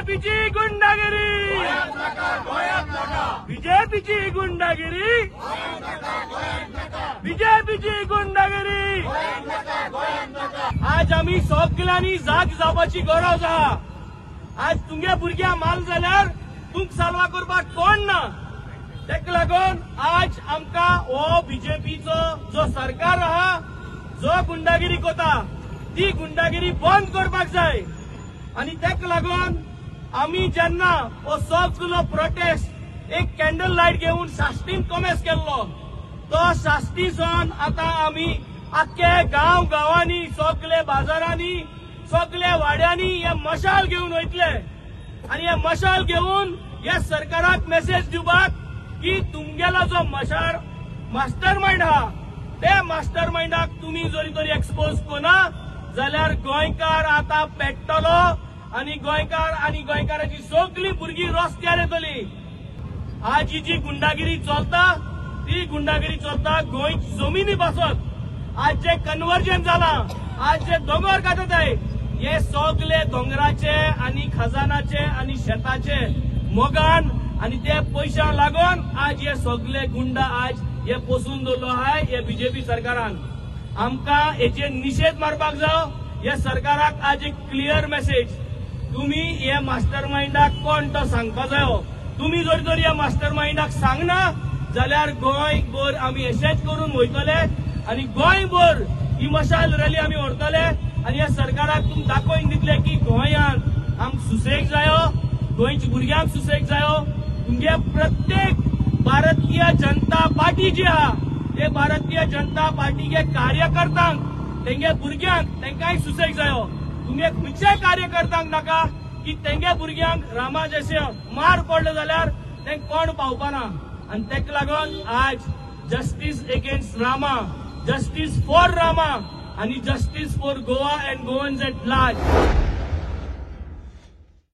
बीजेपीची गुंडागिरी, बीजेपीची गुंडागिरी, बीजेपीची गुंडागिरी. आज आम्ही सगळ्यांनी जाग जावपाची गरज आहा. आज तुमगे भुरग्यां माल जाल्यार तुमक साल्वा करपाक कोण ना. तेका लागून आज आमकां हो बीजेपीचो जो सरकार आहा, जो गुंडागिरी कोता, ती गुंडागिरी बंद करपाक जाय. आणि तेका लागून आम्ही जेन्ना हो सगळो प्रोटेस्ट एक कॅन्डल लायट घेऊन साश्टीन कॉमेस केल्लो, तो साश्टीसून आता आम्ही आख्खे गांव गांवांनी, सगळे बाजारांनी, सगळे वाड्यांनी हे मशाल घेऊन वयतले. आणि हे मशाल घेऊन या सरकाराक मेसेज दिवपाक की तुमगेलो जो मशाल मास्टर माइंड आहा, ते मास्टर माइंडाक तुम्ही जरी तरी एक्सपोज कोना जाल्यार गोंयकार आता पेट्टलो आणि गोंयकार आणि गोंयकाराची सगळी भुरगीं रस्त्यार येतली. आज ही जी गुंडागिरी चलता, ती गुंडागिरी चलता गोंय जमिनी पासत. आज जे कन्वर्जन जाला, आज जे दोंगर काडटाय, हे सगळे दोंगराचे आणि खजानाचे आणि शेताचे मोगान आणि ते पैशांक लागून आज हे सगळे गुंडा आज हे पोसून दवरलो आहाय हे बीजेपी सरकारान. आमकां हेचे निषेध मारपाक जाय. या सरकाराक आज एक क्लियर मेसेज, तुम्ही हे मास्टर माइंडाक कोण तो सांगपा जायो. तुम्ही जर तर या मास्टर माइंडाक सांगना जाल्यार गोंयभर आमी अशेंच करून वयतले आणि गोंयभर ही मशाल रॅली आमी व्हरतले. आणि या सरकाराक तुमी दाखोवन दितले की गोंयांत आमक सुसेग जायो, गोंयच्या भुरग्यांक सुसेग जायो. तुमगे प्रत्येक भारतीय जनता पार्टी जी आहा, ते भारतीय जनता पार्टीचे कार्यकर्त्यांक, तेंगे भुरग्यांक, तेंकाय सुसेग जायो. तुमगे खंयच्याय कार्यकर्त्यांक नाका की तेंगे भुरग्यांक रामा जैसे मार पडलो जाल्यार तेंक कोण पावपाना. आणि तेका लागून आज justice against Rama, justice for Rama आणि justice for Goa and Goans at large.